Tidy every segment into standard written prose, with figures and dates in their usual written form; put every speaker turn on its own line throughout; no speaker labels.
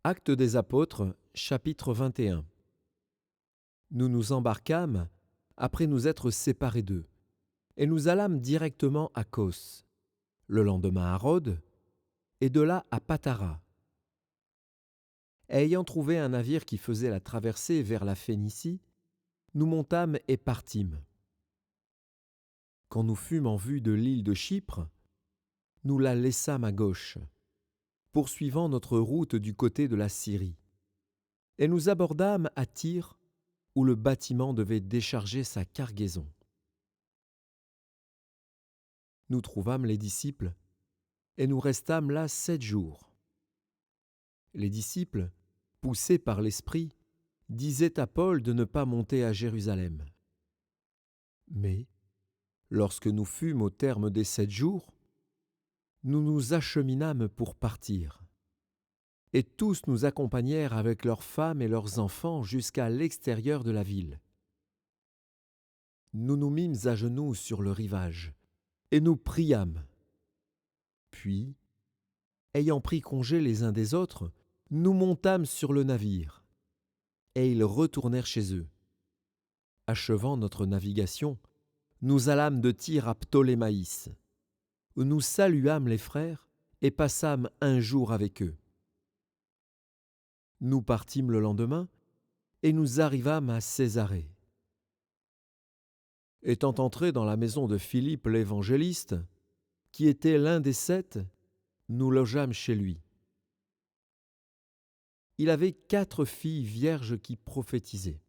Actes des Apôtres, chapitre 21. Nous nous embarquâmes, après nous être séparés d'eux, et nous allâmes directement à Cos, le lendemain à Rhodes, et de là à Patara. Ayant trouvé un navire qui faisait la traversée vers la Phénicie, nous montâmes et partîmes. Quand nous fûmes en vue de l'île de Chypre, nous la laissâmes à gauche, poursuivant notre route du côté de la Syrie. Et nous abordâmes à Tyr, où le bâtiment devait décharger sa cargaison. Nous trouvâmes les disciples, et nous restâmes là 7 jours. Les disciples, poussés par l'Esprit, disaient à Paul de ne pas monter à Jérusalem. Mais, lorsque nous fûmes au terme des 7 jours, nous nous acheminâmes pour partir. Et tous nous accompagnèrent avec leurs femmes et leurs enfants jusqu'à l'extérieur de la ville. Nous nous mîmes à genoux sur le rivage, et nous priâmes. Puis, ayant pris congé les uns des autres, nous montâmes sur le navire, et ils retournèrent chez eux. Achevant notre navigation, nous allâmes de Tyr à Ptolémaïs, où nous saluâmes les frères et passâmes un jour avec eux. Nous partîmes le lendemain, et nous arrivâmes à Césarée. Étant entrés dans la maison de Philippe l'évangéliste, qui était l'un des 7, nous logeâmes chez lui. Il avait 4 filles vierges qui prophétisaient.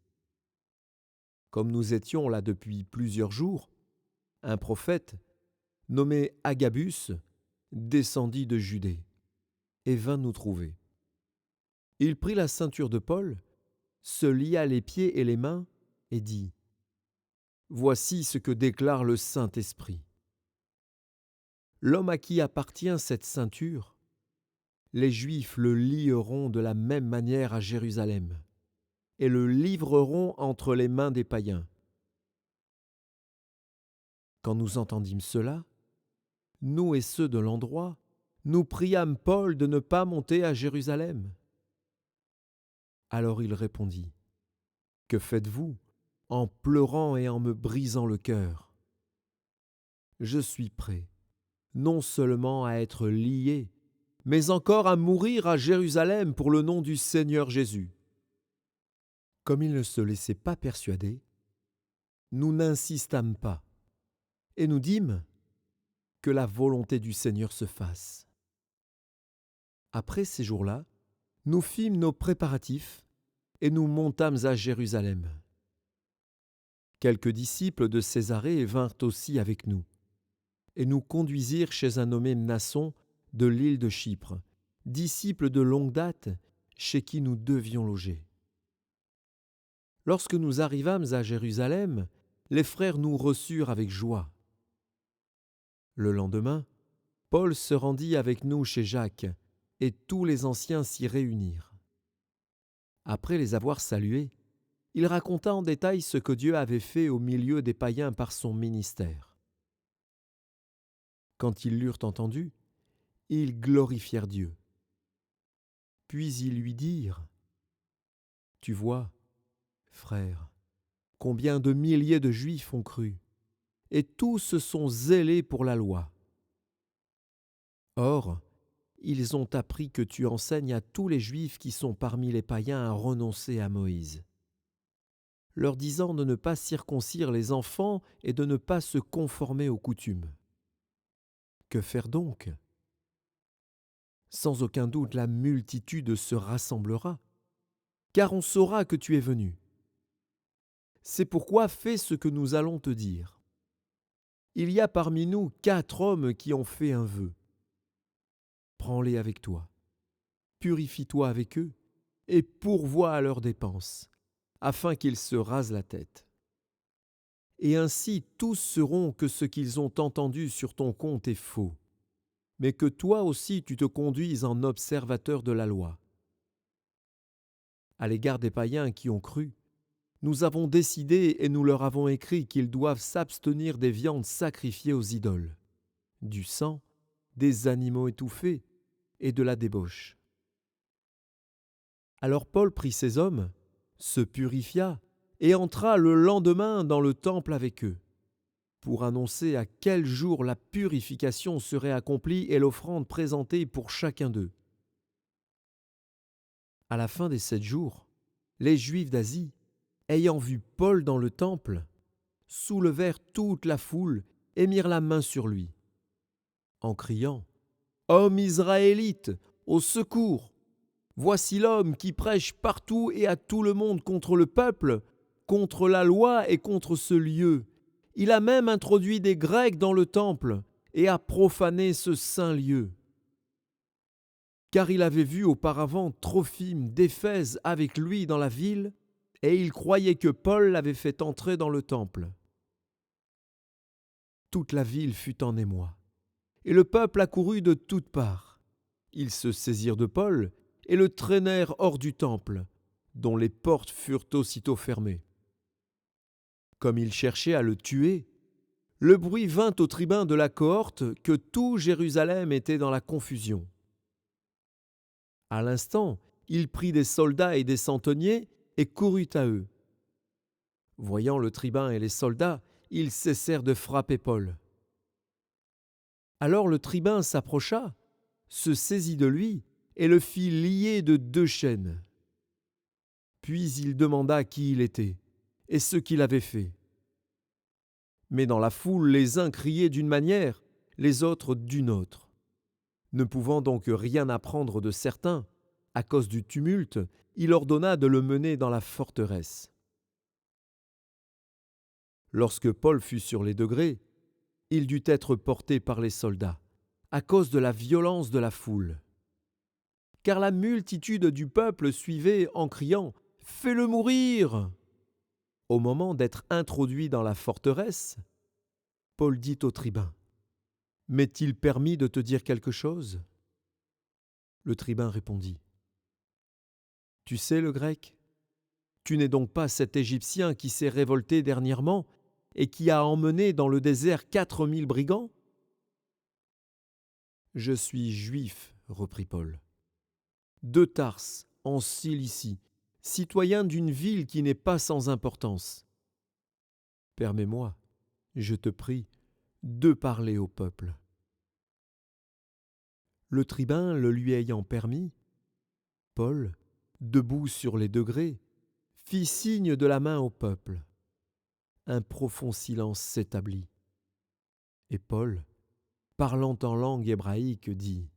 Comme nous étions là depuis plusieurs jours, un prophète, nommé Agabus, descendit de Judée et vint nous trouver. Il prit la ceinture de Paul, se lia les pieds et les mains et dit : « Voici ce que déclare le Saint-Esprit. L'homme à qui appartient cette ceinture, les Juifs le lieront de la même manière à Jérusalem et le livreront entre les mains des païens. » Quand nous entendîmes cela, nous et ceux de l'endroit, nous priâmes Paul de ne pas monter à Jérusalem. Alors il répondit : « Que faites-vous en pleurant et en me brisant le cœur ? Je suis prêt, non seulement à être lié, mais encore à mourir à Jérusalem pour le nom du Seigneur Jésus. » Comme il ne se laissait pas persuader, nous n'insistâmes pas, et nous dîmes : « Que la volonté du Seigneur se fasse. » Après ces jours-là, nous fîmes nos préparatifs, et nous montâmes à Jérusalem. Quelques disciples de Césarée vinrent aussi avec nous, et nous conduisirent chez un nommé Mnason de l'île de Chypre, disciple de longue date, chez qui nous devions loger. Lorsque nous arrivâmes à Jérusalem, les frères nous reçurent avec joie. Le lendemain, Paul se rendit avec nous chez Jacques, et tous les anciens s'y réunirent. Après les avoir salués, il raconta en détail ce que Dieu avait fait au milieu des païens par son ministère. Quand ils l'eurent entendu, ils glorifièrent Dieu. Puis ils lui dirent : « Tu vois, frères, combien de milliers de Juifs ont cru, et tous se sont zélés pour la loi. Or, ils ont appris que tu enseignes à tous les Juifs qui sont parmi les païens à renoncer à Moïse, leur disant de ne pas circoncire les enfants et de ne pas se conformer aux coutumes. Que faire donc ? Sans aucun doute la multitude se rassemblera, car on saura que tu es venu. C'est pourquoi fais ce que nous allons te dire. Il y a parmi nous 4 hommes qui ont fait un vœu. Prends-les avec toi, purifie-toi avec eux, et pourvois à leurs dépenses, afin qu'ils se rasent la tête. Et ainsi tous sauront que ce qu'ils ont entendu sur ton compte est faux, mais que toi aussi tu te conduises en observateur de la loi. À l'égard des païens qui ont cru, nous avons décidé et nous leur avons écrit qu'ils doivent s'abstenir des viandes sacrifiées aux idoles, du sang, des animaux étouffés et de la débauche. Alors Paul prit ses hommes, se purifia et entra le lendemain dans le temple avec eux, pour annoncer à quel jour la purification serait accomplie et l'offrande présentée pour chacun d'eux. À la fin des 7 jours, les Juifs d'Asie, ayant vu Paul dans le temple, soulevèrent toute la foule et mirent la main sur lui, en criant « Homme israélite, au secours! Voici l'homme qui prêche partout et à tout le monde contre le peuple, contre la loi et contre ce lieu. Il a même introduit des Grecs dans le temple et a profané ce saint lieu. » Car il avait vu auparavant Trophime d'Éphèse avec lui dans la ville, et il croyait que Paul l'avait fait entrer dans le temple. Toute la ville fut en émoi, et le peuple accourut de toutes parts. Ils se saisirent de Paul et le traînèrent hors du temple, dont les portes furent aussitôt fermées. Comme ils cherchaient à le tuer, le bruit vint au tribun de la cohorte que tout Jérusalem était dans la confusion. À l'instant, il prit des soldats et des centeniers et courut à eux. Voyant le tribun et les soldats, ils cessèrent de frapper Paul. Alors le tribun s'approcha, se saisit de lui et le fit lier de 2 chaînes. Puis il demanda qui il était et ce qu'il avait fait. Mais dans la foule, les uns criaient d'une manière, les autres d'une autre. Ne pouvant donc rien apprendre de certain, à cause du tumulte, il ordonna de le mener dans la forteresse. Lorsque Paul fut sur les degrés, il dut être porté par les soldats, à cause de la violence de la foule. Car la multitude du peuple suivait en criant « Fais-le mourir !» Au moment d'être introduit dans la forteresse, Paul dit au tribun « M'est-il permis de te dire quelque chose ?» Le tribun répondit « Tu sais le grec ? Tu n'es donc pas cet Égyptien qui s'est révolté dernièrement et qui a emmené dans le désert 4000 brigands ? » « Je suis juif, reprit Paul, de Tarse, en Cilicie, citoyen d'une ville qui n'est pas sans importance. Permets-moi, je te prie, de parler au peuple. » Le tribun le lui ayant permis, Paul, debout sur les degrés, fit signe de la main au peuple. Un profond silence s'établit. Et Paul, parlant en langue hébraïque, dit